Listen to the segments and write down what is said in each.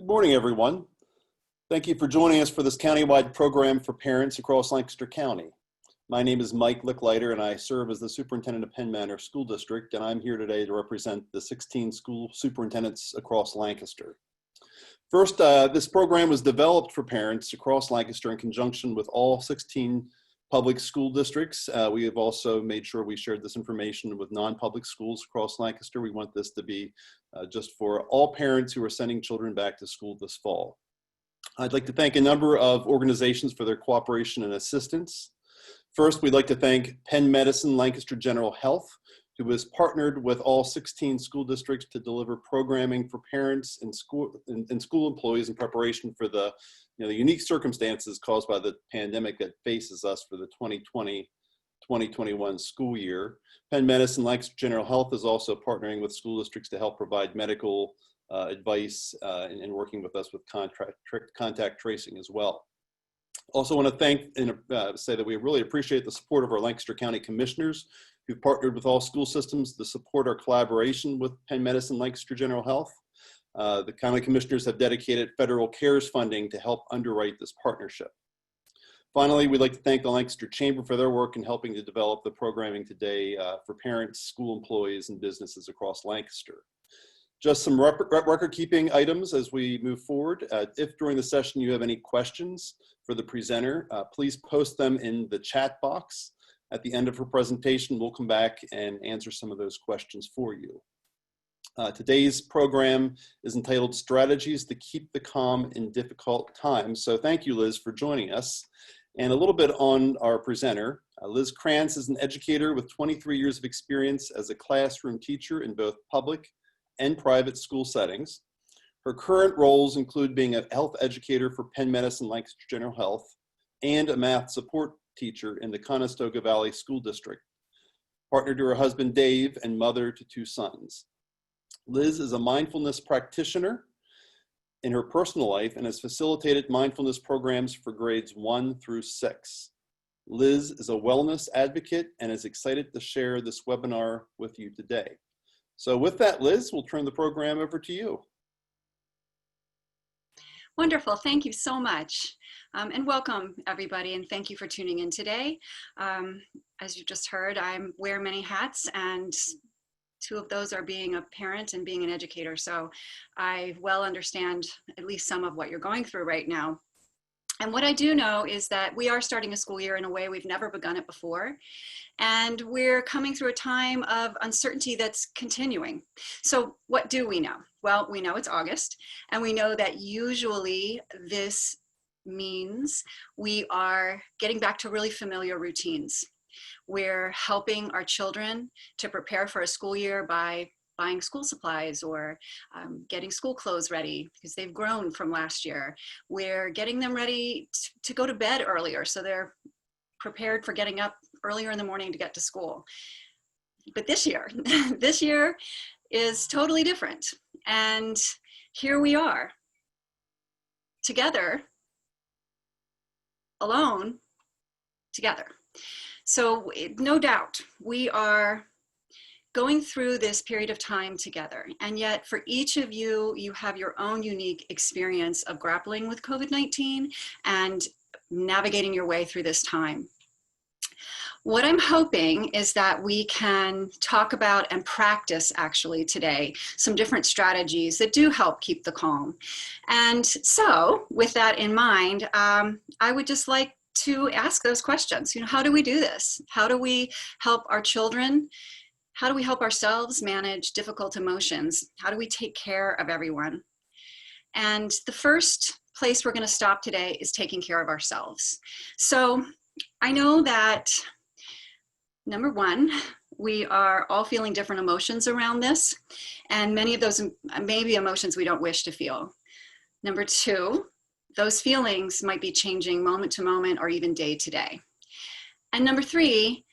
Good morning, everyone. Thank you for joining us for this countywide program for parents across Lancaster County. My name is Mike Licklider, and I serve as the superintendent of Penn Manor School District, and I'm here today to represent the 16 school superintendents across Lancaster. First, this program was developed for parents across Lancaster in conjunction with all 16 public school districts. We have also made sure we shared this information with non-public schools across Lancaster. We want this to be just for all parents who are sending children back to school this fall. I'd like to thank a number of organizations for their cooperation and assistance. First, we'd like to thank Penn Medicine Lancaster General Health, who has partnered with all 16 school districts to deliver programming for parents and school employees in preparation for the unique circumstances caused by the pandemic that faces us for the 2020-2021 school year. Penn Medicine Lancaster General Health is also partnering with school districts to help provide medical advice and working with us with contact tracing as well. Also want to thank and say that we really appreciate the support of our Lancaster County Commissioners who partnered with all school systems to support our collaboration with Penn Medicine Lancaster General Health. The county commissioners have dedicated federal CARES funding to help underwrite this partnership. Finally, we'd like to thank the Lancaster Chamber for their work in helping to develop the programming today for parents, school employees, and businesses across Lancaster. Just some record-keeping items as we move forward. If during the session you have any questions for the presenter, please post them in the chat box. At the end of her presentation, we'll come back and answer some of those questions for you. Today's program is entitled Strategies to Keep the Calm in Difficult Times. So thank you, Liz, for joining us. And a little bit on our presenter. Liz Krantz is an educator with 23 years of experience as a classroom teacher in both public and private school settings. Her current roles include being a health educator for Penn Medicine Lancaster General Health and a math support teacher in the Conestoga Valley School District, partner to her husband Dave and mother to 2 sons. Liz is a mindfulness practitioner in her personal life and has facilitated mindfulness programs for grades 1 through 6. Liz is a wellness advocate and is excited to share this webinar with you today. So with that, Liz, we'll turn the program over to you. Wonderful, thank you so much. And welcome everybody, and thank you for tuning in today. As you just heard, I wear many hats, and 2 of those are being a parent and being an educator. So I well understand at least some of what you're going through right now. And what I do know is that we are starting a school year in a way we've never begun it before. And we're coming through a time of uncertainty that's continuing. So what do we know? Well, we know it's August, and we know that usually this means we are getting back to really familiar routines. We're helping our children to prepare for a school year by buying school supplies or getting school clothes ready because they've grown from last year. We're getting them ready to go to bed earlier so they're prepared for getting up earlier in the morning to get to school. But this year, this year is totally different. And here we are, together, alone, together. So no doubt, we are going through this period of time together. And yet for each of you, you have your own unique experience of grappling with COVID-19 and navigating your way through this time. What I'm hoping is that we can talk about and practice actually today some different strategies that do help keep the calm. And so with that in mind, I would just like to ask those questions. How do we do this? How do we help our children? How do we help ourselves manage difficult emotions? How do we take care of everyone? And the first place we're going to stop today is taking care of ourselves. So I know that number one, we are all feeling different emotions around this, and many of those may be emotions we don't wish to feel. Number 2, those feelings might be changing moment to moment or even day to day. And number 3,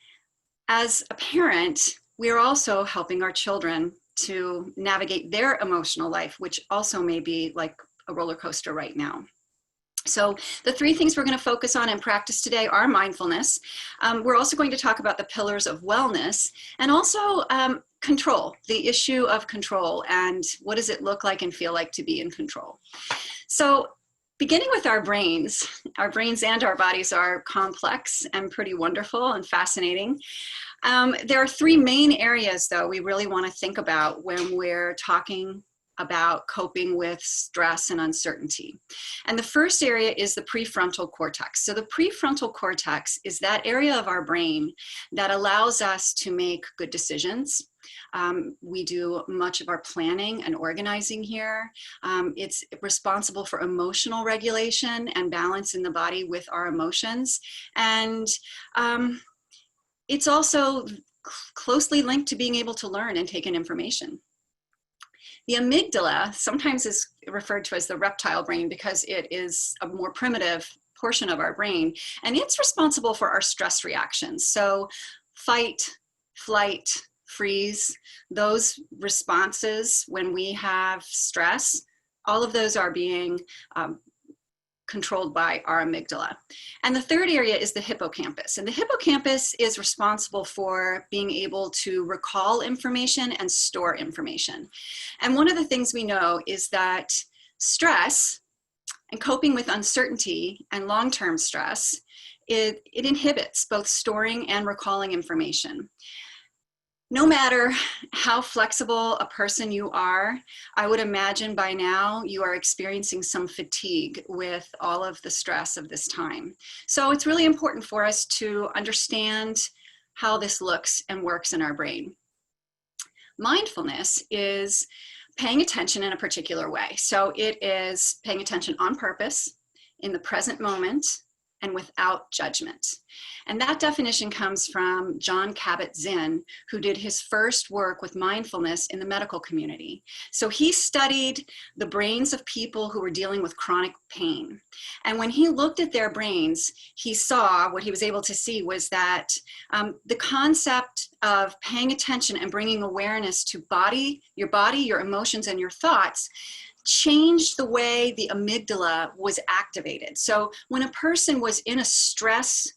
as a parent, we are also helping our children to navigate their emotional life, which also may be like a roller coaster right now. So the 3 things we're going to focus on and practice today are mindfulness. We're also going to talk about the pillars of wellness and also control, the issue of control, and what does it look like and feel like to be in control. So beginning with our brains and our bodies are complex and pretty wonderful and fascinating. There are three main areas, though, we really want to think about when we're talking about coping with stress and uncertainty. And the first area is the prefrontal cortex. So the prefrontal cortex is that area of our brain that allows us to make good decisions. We do much of our planning and organizing here. It's responsible for emotional regulation and balance in the body with our emotions. And it's also closely linked to being able to learn and take in information. The amygdala sometimes is referred to as the reptile brain because it is a more primitive portion of our brain, and it's responsible for our stress reactions. So fight, flight, freeze, those responses when we have stress, all of those are being controlled by our amygdala. And the third area is the hippocampus. And the hippocampus is responsible for being able to recall information and store information. And one of the things we know is that stress and coping with uncertainty and long-term stress, it inhibits both storing and recalling information. No matter how flexible a person you are, I would imagine by now you are experiencing some fatigue with all of the stress of this time. So it's really important for us to understand how this looks and works in our brain. Mindfulness is paying attention in a particular way. So it is paying attention on purpose, in the present moment, and without judgment. And that definition comes from Jon Kabat-Zinn, who did his first work with mindfulness in the medical community. So he studied the brains of people who were dealing with chronic pain. And when he looked at their brains, he saw, what he was able to see was that the concept of paying attention and bringing awareness to your emotions, and your thoughts changed the way the amygdala was activated. So when a person was in a stressed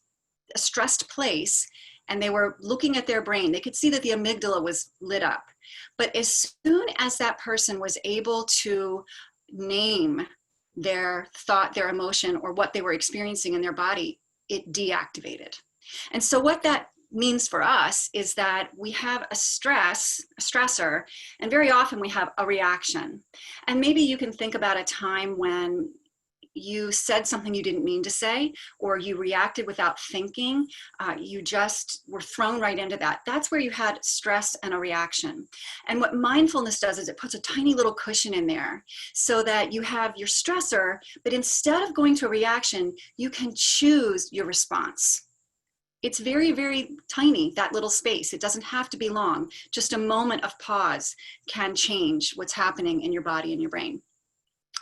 place and they were looking at their brain, they could see that the amygdala was lit up. But as soon as that person was able to name their thought, their emotion, or what they were experiencing in their body, it deactivated. And so what that means for us is that we have a stressor, and very often we have a reaction. And maybe you can think about a time when you said something you didn't mean to say, or you reacted without thinking. You just were thrown right into that. That's where you had stress and a reaction. And what mindfulness does is it puts a tiny little cushion in there so that you have your stressor, but instead of going to a reaction, you can choose your response. It's very, very tiny, that little space. It doesn't have to be long. Just a moment of pause can change what's happening in your body and your brain.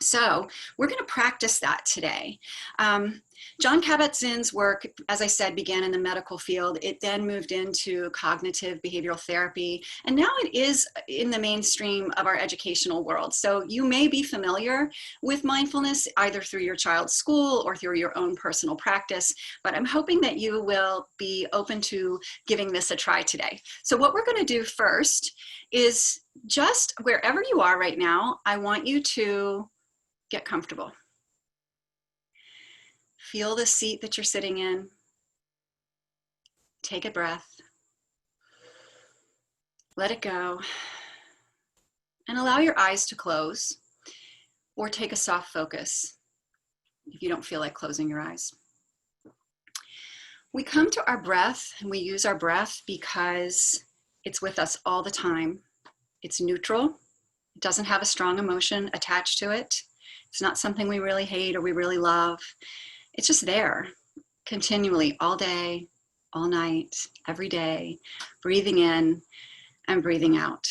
So we're going to practice that today. Jon Kabat-Zinn's work, as I said, began in the medical field. It then moved into cognitive behavioral therapy, and now it is in the mainstream of our educational world. So you may be familiar with mindfulness either through your child's school or through your own personal practice, but I'm hoping that you will be open to giving this a try today. So what we're going to do first is, just wherever you are right now, I want you to get comfortable. Feel the seat that you're sitting in. Take a breath. Let it go. And allow your eyes to close, or take a soft focus if you don't feel like closing your eyes. We come to our breath, and we use our breath because it's with us all the time. It's neutral. It doesn't have a strong emotion attached to it. It's not something we really hate or we really love. It's just there, continually, all day, all night, every day, breathing in and breathing out.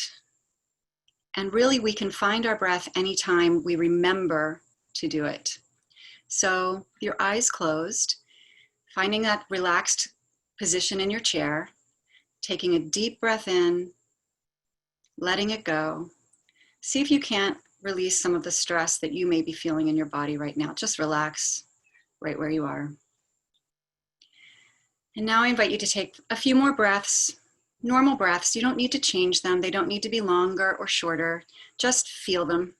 And really, we can find our breath anytime we remember to do it. So your eyes closed, finding that relaxed position in your chair, taking a deep breath in, letting it go. See if you can't release some of the stress that you may be feeling in your body right now. Just relax right where you are. And now I invite you to take a few more breaths Normal breaths, you don't need to change them. They don't need to be longer or shorter. Just feel them.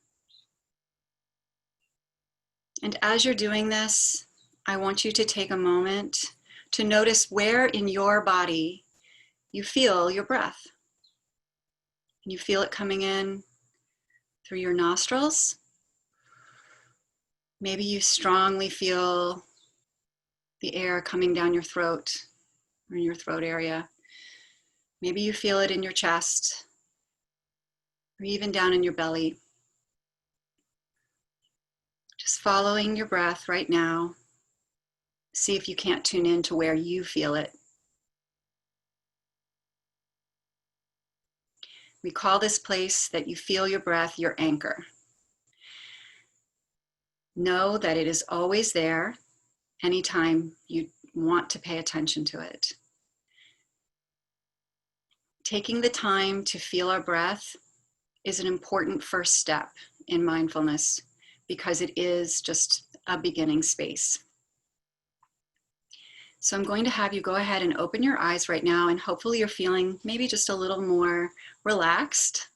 And as you're doing this, I want you to take a moment to notice where in your body you feel your breath. You feel it coming in through your nostrils. Maybe you strongly feel the air coming down your throat or in your throat area. Maybe you feel it in your chest or even down in your belly. Just following your breath right now. See if you can't tune in to where you feel it. We call this place that you feel your breath your anchor. Know that it is always there anytime you want to pay attention to it. Taking the time to feel our breath is an important first step in mindfulness because it is just a beginning space. So I'm going to have you go ahead and open your eyes right now, and hopefully you're feeling maybe just a little more relaxed.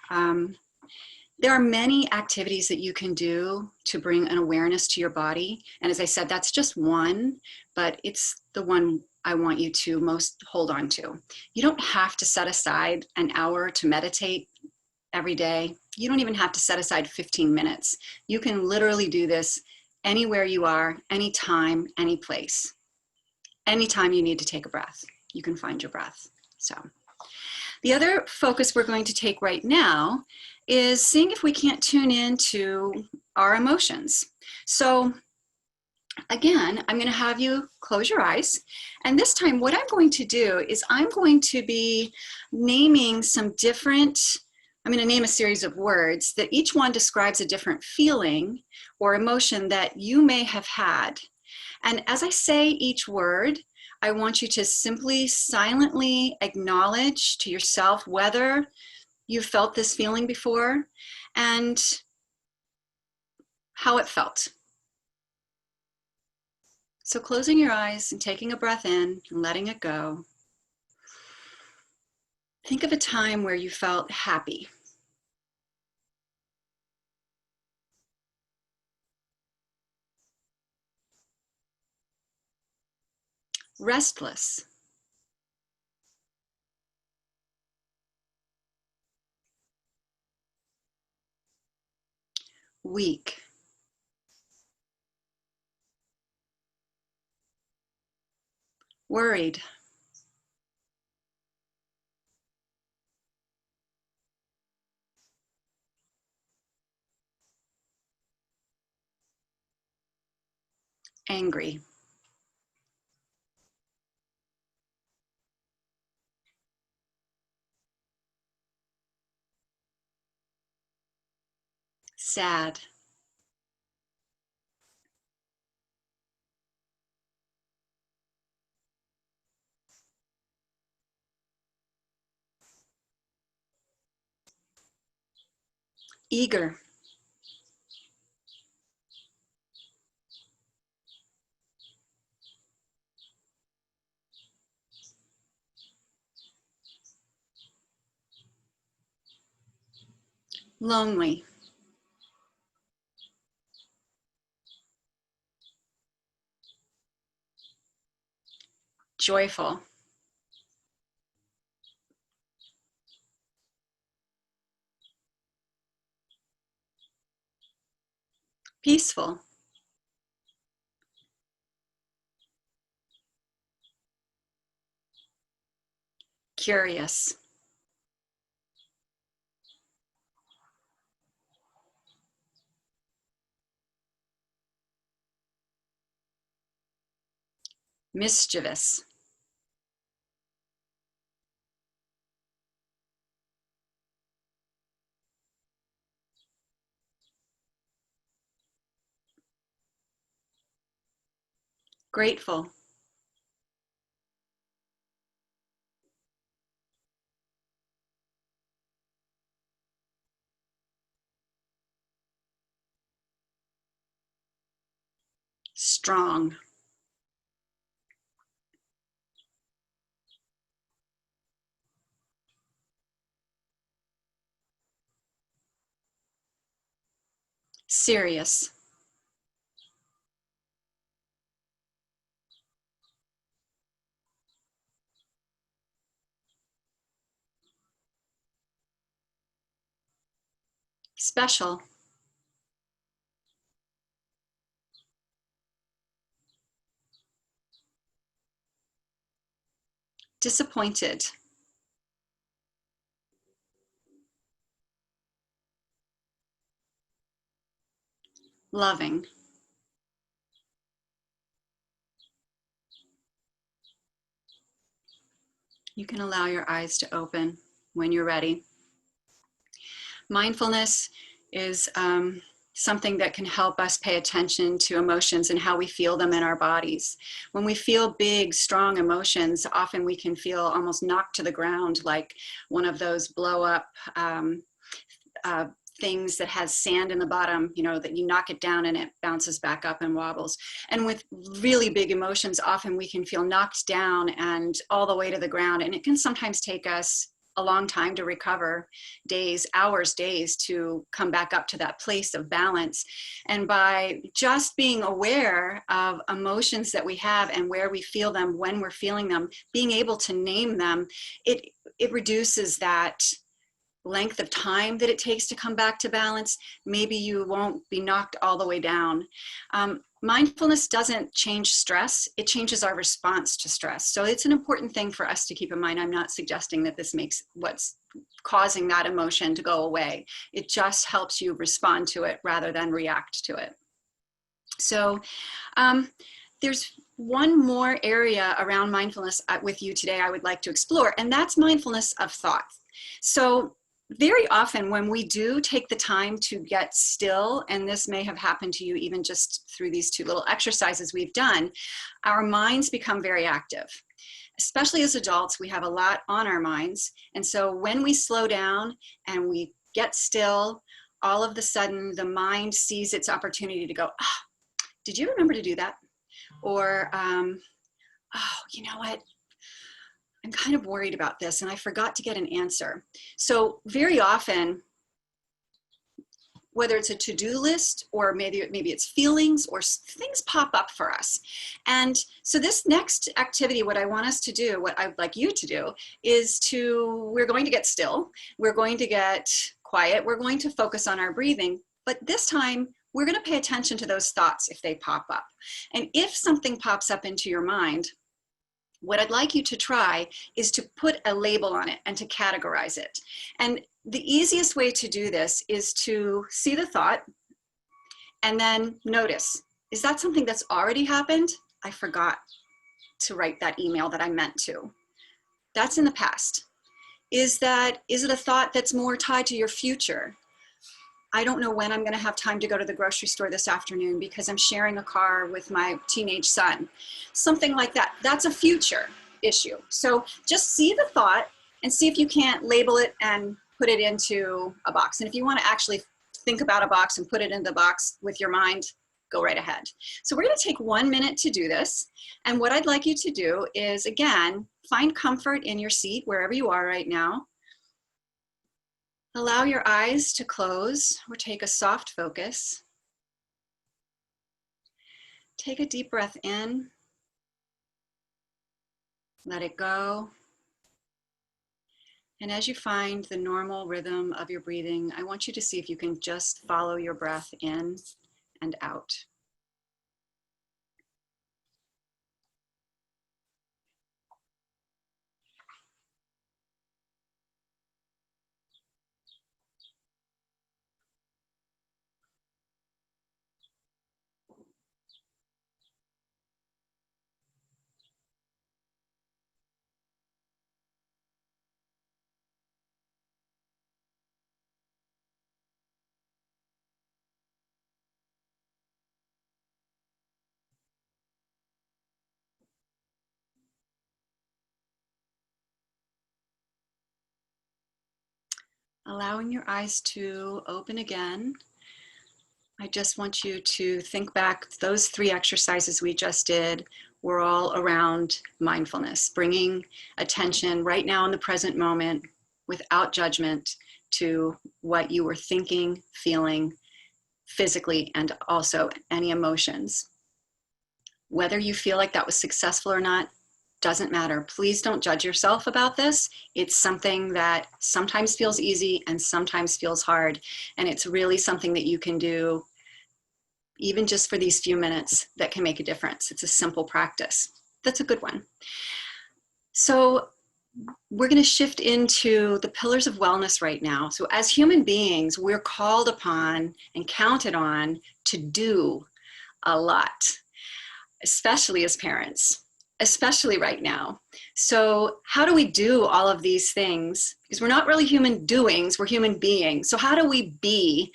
There are many activities that you can do to bring an awareness to your body. And as I said, that's just one, but it's the one I want you to most hold on to. You don't have to set aside an hour to meditate every day. You don't even have to set aside 15 minutes. You can literally do this anywhere you are, anytime, any place. Anytime you need to take a breath, you can find your breath. So the other focus we're going to take right now is seeing if we can't tune into our emotions. So again, I'm going to have you close your eyes. And this time what I'm going to do is I'm going to be naming some different, I'm going to name a series of words that each one describes a different feeling or emotion that you may have had. And as I say each word, I want you to simply silently acknowledge to yourself whether you've felt this feeling before and how it felt. So closing your eyes and taking a breath in and letting it go. Think of a time where you felt happy. Restless. Weak. Worried. Angry. Sad. Eager. Lonely. Joyful. Peaceful. Curious. Mischievous. Grateful. Strong. serious, special, disappointed, loving. You can allow your eyes to open when you're ready. Mindfulness is something that can help us pay attention to emotions and how we feel them in our bodies. When we feel big, strong emotions, often we can feel almost knocked to the ground, like one of those blow up things that has sand in the bottom, you know, that you knock it down and it bounces back up and wobbles. And with really big emotions, often we can feel knocked down and all the way to the ground. And it can sometimes take us a long time to recover, days, hours, days, to come back up to that place of balance. And by just being aware of emotions that we have and where we feel them, when we're feeling them, being able to name them, it reduces that length of time that it takes to come back to balance. Maybe you won't be knocked all the way down. Mindfulness doesn't change stress, it changes our response to stress. So it's an important thing for us to keep in mind. I'm not suggesting that this makes what's causing that emotion to go away. It just helps you respond to it rather than react to it. So there's one more area around mindfulness with you today I would like to explore, and that's mindfulness of thought. So very often when we do take the time to get still, and this may have happened to you even just through these two little exercises we've done, our minds become very active. Especially as adults, we have a lot on our minds. And so when we slow down and we get still, all of a sudden the mind sees its opportunity to go, ah, did you remember to do that? Or, oh, you know what? I'm kind of worried about this and I forgot to get an answer. So very often, whether it's a to-do list or maybe it's feelings or things pop up for us. And so this next activity, what I want us to do, what I'd like you to do is we're going to get still, we're going to get quiet, we're going to focus on our breathing, but this time we're going to pay attention to those thoughts if they pop up. And if something pops up into your mind, what I'd like you to try is to put a label on it and to categorize it. And the easiest way to do this is to see the thought and then notice, is that something that's already happened? I forgot to write that email that I meant to. That's in the past. Is it a thought that's more tied to your future? I don't know when I'm going to have time to go to the grocery store this afternoon because I'm sharing a car with my teenage son. Something like that. That's a future issue. So just see the thought and see if you can't label it and put it into a box. And if you want to actually think about a box and put it in the box with your mind, go right ahead. So we're going to take 1 minute to do this. And what I'd like you to do is, again, find comfort in your seat wherever you are right now. Allow your eyes to close or take a soft focus. Take a deep breath in. Let it go. And as you find the normal rhythm of your breathing, I want you to see if you can just follow your breath in and out. Allowing your eyes to open again. I just want you to think back, those 3 exercises we just did were all around mindfulness, bringing attention right now in the present moment without judgment to what you were thinking, feeling, physically and also any emotions. Whether you feel like that was successful or not, doesn't matter. Please don't judge yourself about this. It's something that sometimes feels easy and sometimes feels hard. And it's really something that you can do even just for these few minutes that can make a difference. It's a simple practice. That's a good one. So we're going to shift into the pillars of wellness right now. So as human beings, we're called upon and counted on to do a lot, especially as parents, especially right now. So how do we do all of these things? Because we're not really human doings, we're human beings. So how do we be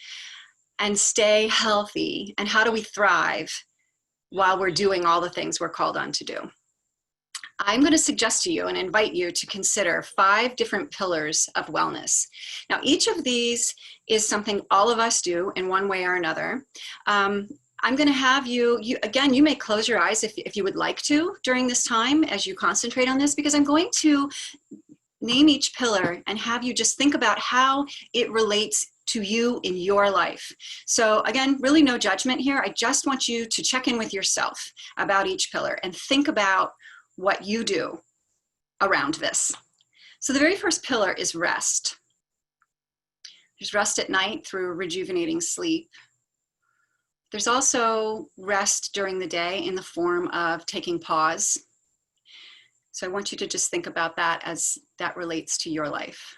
and stay healthy? And how do we thrive while we're doing all the things we're called on to do? I'm going to suggest to you and invite you to consider 5 different pillars of wellness. Now, each of these is something all of us do in one way or another. I'm going to have you again, you may close your eyes if you would like to during this time as you concentrate on this, because I'm going to name each pillar and have you just think about how it relates to you in your life. So again, really no judgment here. I just want you to check in with yourself about each pillar and think about what you do around this. So the very first pillar is rest. There's rest at night through rejuvenating sleep. There's also rest during the day in the form of taking pause. So I want you to just think about that as that relates to your life.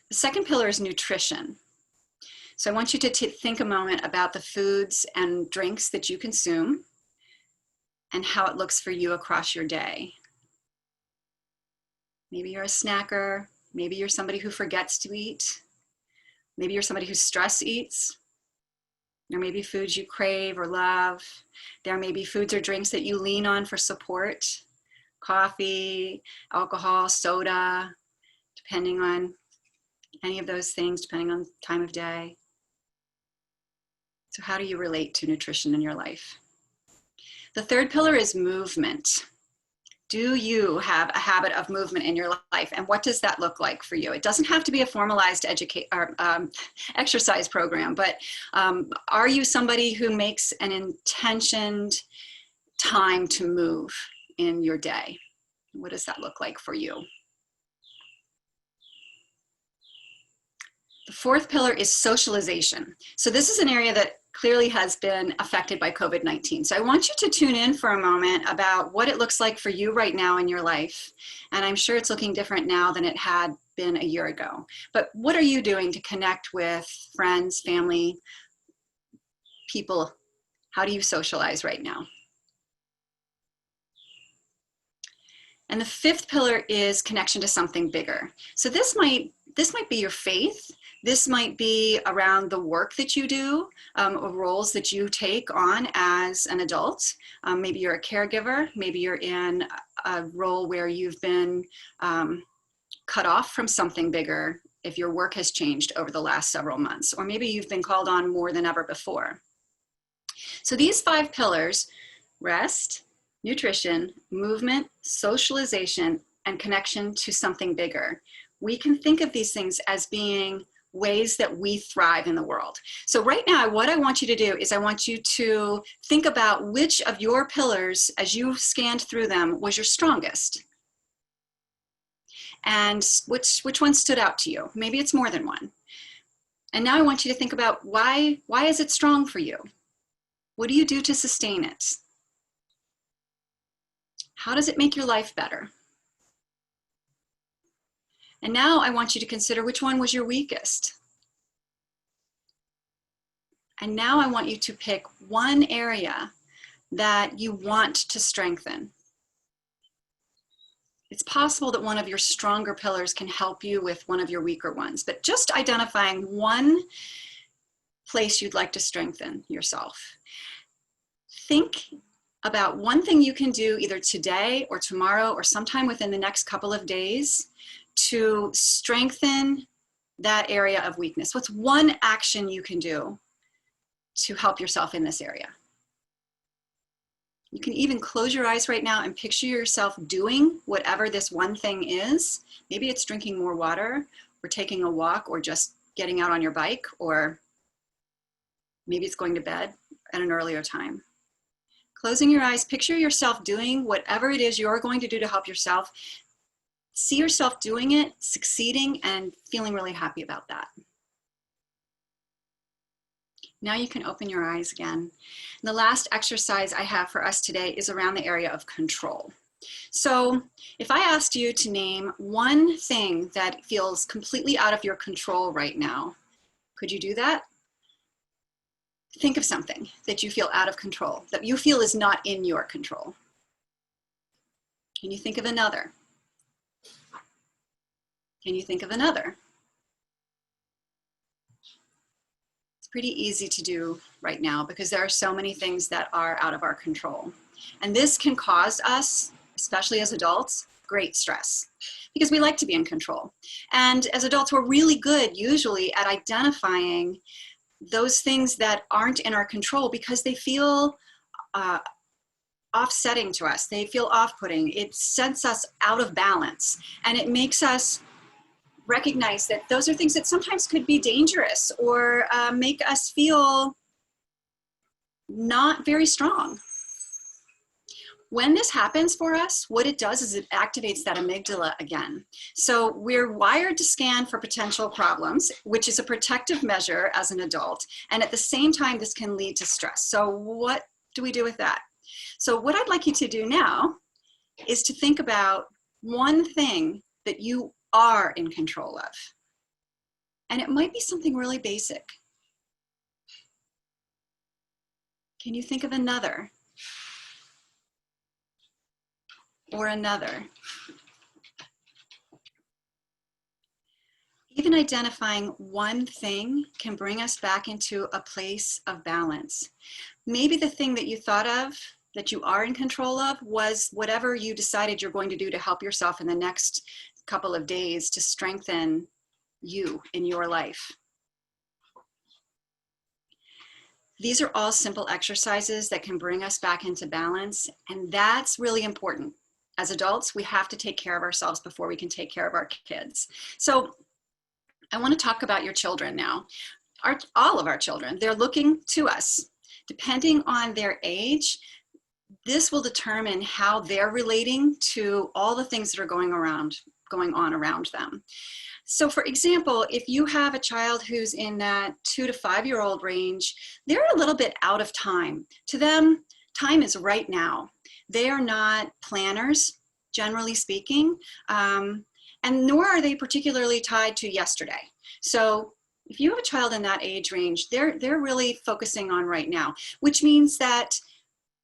The second pillar is nutrition. So I want you to think a moment about the foods and drinks that you consume and how it looks for you across your day. Maybe you're a snacker. Maybe you're somebody who forgets to eat. Maybe you're somebody who stress eats. There may be foods you crave or love. There may be foods or drinks that you lean on for support. Coffee, alcohol, soda, depending on any of those things, depending on time of day. So how do you relate to nutrition in your life? The third pillar is movement. Do you have a habit of movement in your life? And what does that look like for you? It doesn't have to be a formalized exercise program, but are you somebody who makes an intentioned time to move in your day? What does that look like for you? The fourth pillar is socialization. So this is an area that clearly has been affected by COVID-19. So I want you to tune in for a moment about what it looks like for you right now in your life. And I'm sure it's looking different now than it had been a year ago. But what are you doing to connect with friends, family, people? How do you socialize right now? And the fifth pillar is connection to something bigger. So this might be your faith. This might be around the work that you do, or roles that you take on as an adult. Maybe you're a caregiver. Maybe you're in a role where you've been cut off from something bigger if your work has changed over the last several months. Or maybe you've been called on more than ever before. So these 5 pillars, rest, nutrition, movement, socialization, and connection to something bigger. We can think of these things as being ways that we thrive in the world. So right now, what I want you to do is I want you to think about which of your pillars, as you scanned through them, was your strongest. And which one stood out to you? Maybe it's more than one. And now I want you to think about why is it strong for you? What do you do to sustain it? How does it make your life better? And now I want you to consider which one was your weakest. And now I want you to pick one area that you want to strengthen. It's possible that one of your stronger pillars can help you with one of your weaker ones, but just identifying one place you'd like to strengthen yourself. Think about one thing you can do either today or tomorrow or sometime within the next couple of days to strengthen that area of weakness. What's one action you can do to help yourself in this area? You can even close your eyes right now and picture yourself doing whatever this one thing is. Maybe it's drinking more water, or taking a walk, or just getting out on your bike, or maybe it's going to bed at an earlier time. Closing your eyes, picture yourself doing whatever it is you're going to do to help yourself. See yourself doing it, succeeding, and feeling really happy about that. Now you can open your eyes again. And the last exercise I have for us today is around the area of control. So if I asked you to name one thing that feels completely out of your control right now, could you do that? Think of something that you feel out of control, that you feel is not in your control. Can you think of another? Can you think of another? Pretty easy to do right now because there are so many things that are out of our control. And this can cause us, especially as adults, great stress because we like to be in control. And as adults, we're really good usually at identifying those things that aren't in our control because they feel offsetting to us. They feel off-putting. It sends us out of balance, and it makes us recognize that those are things that sometimes could be dangerous or make us feel not very strong. When this happens for us, what it does is it activates that amygdala again. So we're wired to scan for potential problems, which is a protective measure as an adult. And at the same time, this can lead to stress. So what do we do with that? So what I'd like you to do now is to think about one thing that you are in control of. And it might be something really basic. Can you think of another? Or another? Even identifying one thing can bring us back into a place of balance. Maybe the thing that you thought of that you are in control of was whatever you decided you're going to do to help yourself in the next couple of days to strengthen you in your life. These are all simple exercises that can bring us back into balance, and that's really important. As adults, we have to take care of ourselves before we can take care of our kids. So I want to talk about your children now. All of our children, they're looking to us. Depending on their age, this will determine how they're relating to all the things that are going on around them. So for example, if you have a child who's in that 2 to 5 year old range, they're a little bit out of time. To them, time is right now. They are not planners, generally speaking, and nor are they particularly tied to yesterday. So if you have a child in that age range, they're really focusing on right now, which means that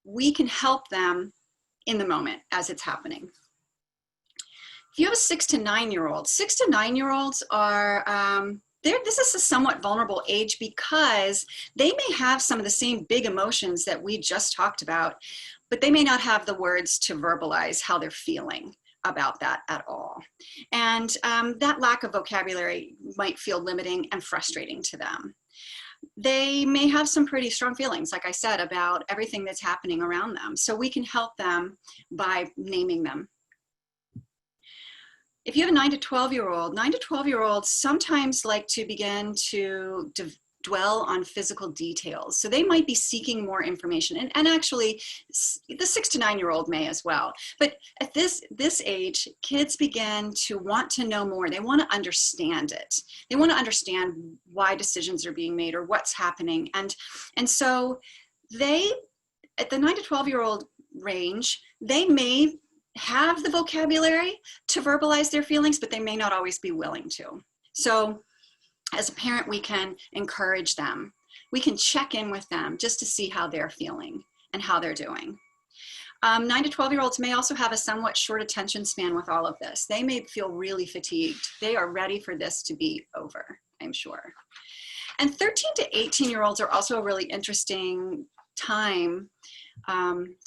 we can help them in the moment as it's happening. If you have a 6 to 9 year old, 6 to 9 year olds are, this is a somewhat vulnerable age because they may have some of the same big emotions that we just talked about, but they may not have the words to verbalize how they're feeling about that at all. And that lack of vocabulary might feel limiting and frustrating to them. They may have some pretty strong feelings, like I said, about everything that's happening around them. So we can help them by naming them. If you have a 9 to 12 year old, 9 to 12 year olds sometimes like to begin to dwell on physical details. So they might be seeking more information. And actually, the 6 to 9 year old may as well. But at this age, kids begin to want to know more. They want to understand it. They want to understand why decisions are being made or what's happening. And so they, at the 9 to 12 year old range, they may have the vocabulary to verbalize their feelings, but they may not always be willing to. So as a parent, we can encourage them. We can check in with them just to see how they're feeling and how they're doing. 9 to 12 year olds may also have a somewhat short attention span with all of this. They may feel really fatigued. They are ready for this to be over, I'm sure. And 13 to 18 year olds are also a really interesting time.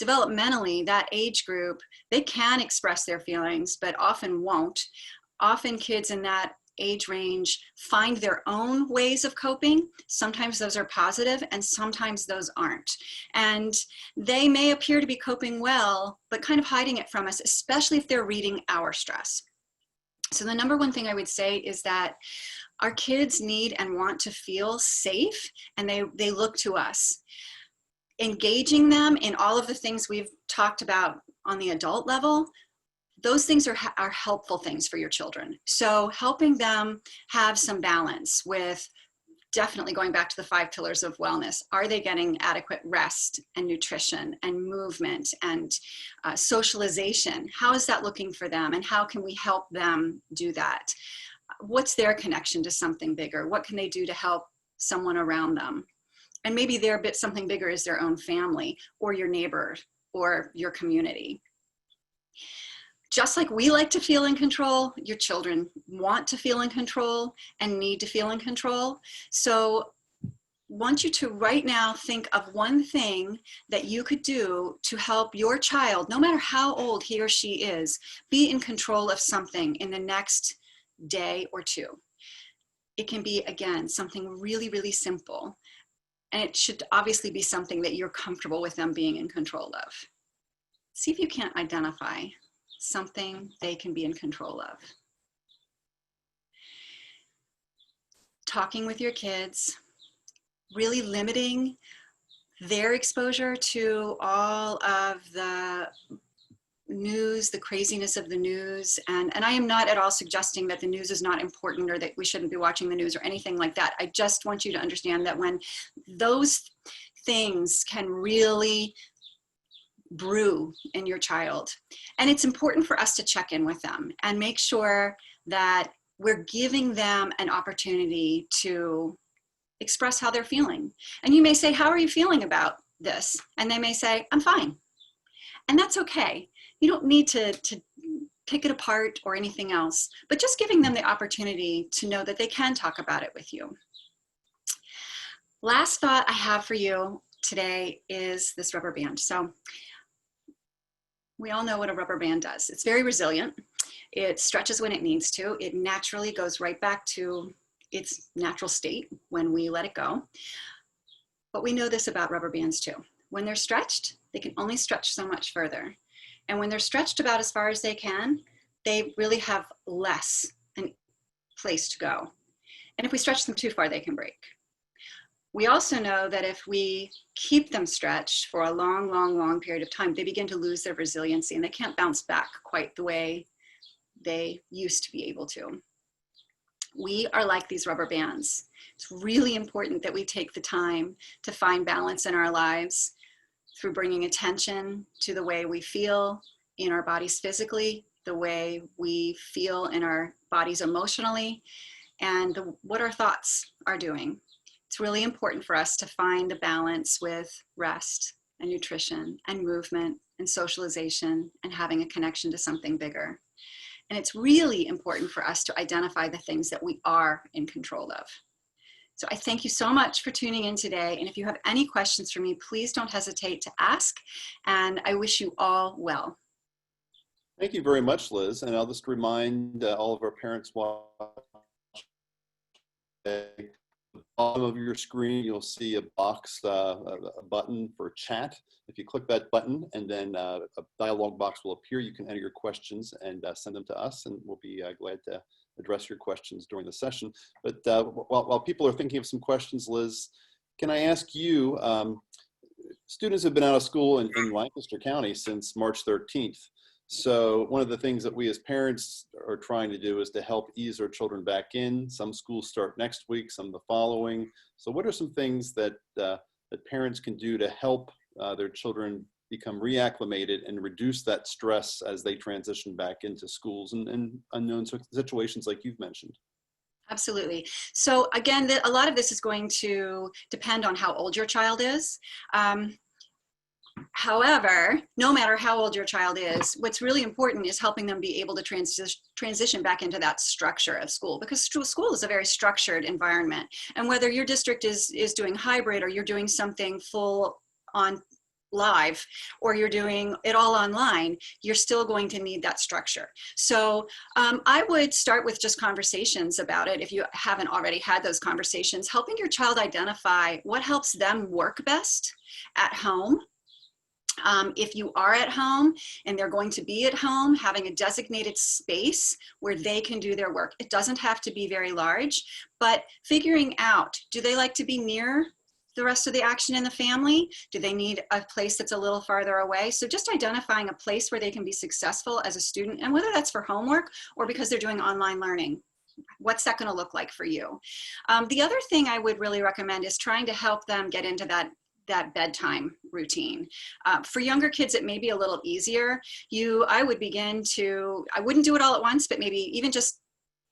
Developmentally, that age group, they can express their feelings, but often won't. Often kids in that age range find their own ways of coping. Sometimes those are positive and sometimes those aren't. And they may appear to be coping well, but kind of hiding it from us, especially if they're reading our stress. So the number one thing I would say is that our kids need and want to feel safe, and they look to us. Engaging them in all of the things we've talked about on the adult level, those things are helpful things for your children. So helping them have some balance with definitely going back to the 5 pillars of wellness. Are they getting adequate rest and nutrition and movement and socialization? How is that looking for them? And how can we help them do that? What's their connection to something bigger? What can they do to help someone around them? And maybe something bigger is their own family or your neighbor or your community. Just like we like to feel in control, your children want to feel in control and need to feel in control. So I want you to right now think of one thing that you could do to help your child, no matter how old he or she is, be in control of something in the next day or two. It can be, again, something really, really simple. And it should obviously be something that you're comfortable with them being in control of. See if you can't identify something they can be in control of. Talking with your kids, really limiting their exposure to all of the news, the craziness of the news. And I am not at all suggesting that the news is not important or that we shouldn't be watching the news or anything like that. I just want you to understand that when those things can really brew in your child, and it's important for us to check in with them and make sure that we're giving them an opportunity to express how they're feeling. And you may say, how are you feeling about this? And they may say, I'm fine. And that's okay. You don't need to pick it apart or anything else, but just giving them the opportunity to know that they can talk about it with you. Last thought I have for you today is this rubber band. So we all know what a rubber band does. It's very resilient. It stretches when it needs to. It naturally goes right back to its natural state when we let it go. But we know this about rubber bands too. When they're stretched, they can only stretch so much further. And when they're stretched about as far as they can, they really have less place to go. And if we stretch them too far, they can break. We also know that if we keep them stretched for a long, long, long period of time, they begin to lose their resiliency and they can't bounce back quite the way they used to be able to. We are like these rubber bands. It's really important that we take the time to find balance in our lives through bringing attention to the way we feel in our bodies physically, the way we feel in our bodies emotionally, and what our thoughts are doing. It's really important for us to find a balance with rest and nutrition and movement and socialization and having a connection to something bigger. And it's really important for us to identify the things that we are in control of. So I thank you so much for tuning in today. And if you have any questions for me, please don't hesitate to ask. And I wish you all well. Thank you very much, Liz. And I'll just remind all of our parents watching, at the bottom of your screen, you'll see a box, a button for chat. If you click that button and then a dialog box will appear, you can enter your questions and send them to us, and we'll be glad to address your questions during the session. But while people are thinking of some questions, Liz, can I ask you, students have been out of school in Lancaster County since March 13th. So one of the things that we as parents are trying to do is to help ease our children back in. Some schools start next week, some the following. So what are some things that, that parents can do to help their children become reacclimated and reduce that stress as they transition back into schools and unknown situations like you've mentioned? Absolutely. So again, a lot of this is going to depend on how old your child is. However, no matter how old your child is, what's really important is helping them be able to transition back into that structure of school, because school is a very structured environment. And whether your district is doing hybrid or you're doing something full on live or you're doing it all online, you're still going to need that structure. So I would start with just conversations about it. If you haven't already had those conversations, helping your child identify what helps them work best at home. If you are at home and they're going to be at home, having a designated space where they can do their work. It doesn't have to be very large, but figuring out, do they like to be near the rest of the action in the family? Do they need a place that's a little farther away? So just identifying a place where they can be successful as a student, and whether that's for homework or because they're doing online learning. What's that going to look like for you? The other thing I would really recommend is trying to help them get into that bedtime routine. For younger kids, it may be a little easier. I would begin to, I wouldn't do it all at once, but maybe even just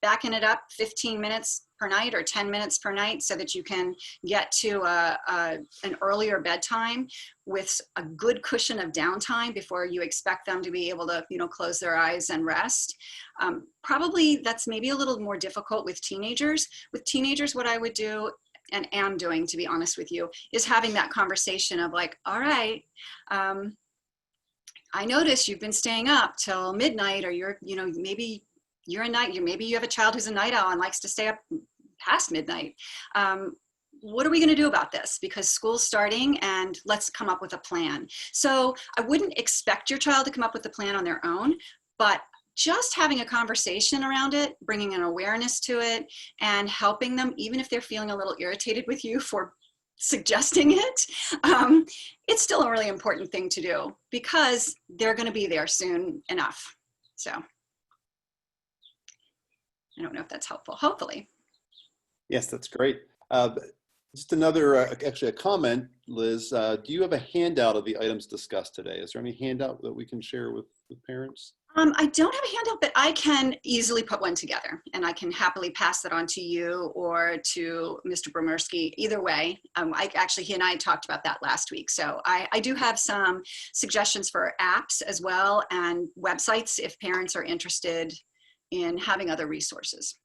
backing it up 15 minutes per night or 10 minutes per night so that you can get to an earlier bedtime with a good cushion of downtime before you expect them to be able to, close their eyes and rest. Probably that's maybe a little more difficult with teenagers. With teenagers, what I would do, and am doing, to be honest with you, is having that conversation of like, all right, I notice you've been staying up till midnight, or maybe you're a night, maybe you have a child who's a night owl and likes to stay up past midnight. What are we going to do about this? Because school's starting, and let's come up with a plan. So I wouldn't expect your child to come up with a plan on their own, but just having a conversation around it, bringing an awareness to it, and helping them, even if they're feeling a little irritated with you for suggesting it, it's still a really important thing to do because they're going to be there soon enough. So I don't know if that's helpful, hopefully. Yes, that's great. Just another, actually a comment, Liz, do you have a handout of the items discussed today? Is there any handout that we can share with parents? I don't have a handout, but I can easily put one together, and I can happily pass that on to you or to Mr. Bromersky. Either way, actually, he and I talked about that last week. So I do have some suggestions for apps as well, and websites if parents are interested in having other resources.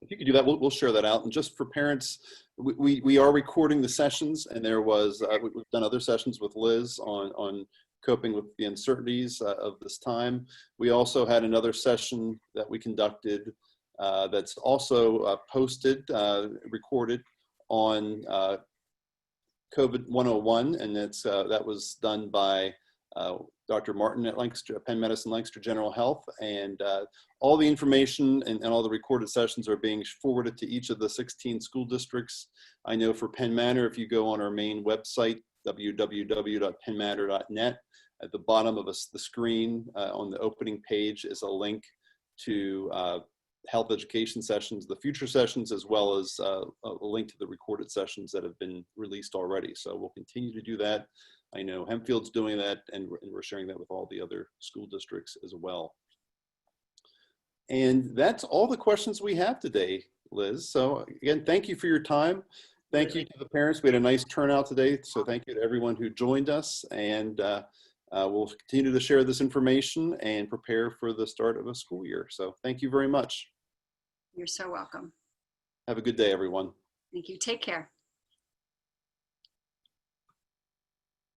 If you could do that, we'll share that out. And just for parents, we are recording the sessions, and there was, we've done other sessions with Liz on coping with the uncertainties of this time. We also had another session that we conducted that's also posted, recorded on COVID 101, and that was done by Dr. Martin at Penn Medicine Lancaster General Health, and all the information and all the recorded sessions are being forwarded to each of the 16 school districts. I know for Penn Manor, if you go on our main website, www.pennmanor.net, at the bottom of the screen on the opening page is a link to health education sessions, the future sessions, as well as a link to the recorded sessions that have been released already. So we'll continue to do that. I know Hempfield's doing that, and we're sharing that with all the other school districts as well. And that's all the questions we have today, Liz. So again, thank you for your time. Thank you to the parents. We had a nice turnout today. So thank you to everyone who joined us, and we'll continue to share this information and prepare for the start of a school year. So thank you very much. You're so welcome. Have a good day, everyone. Thank you. Take care.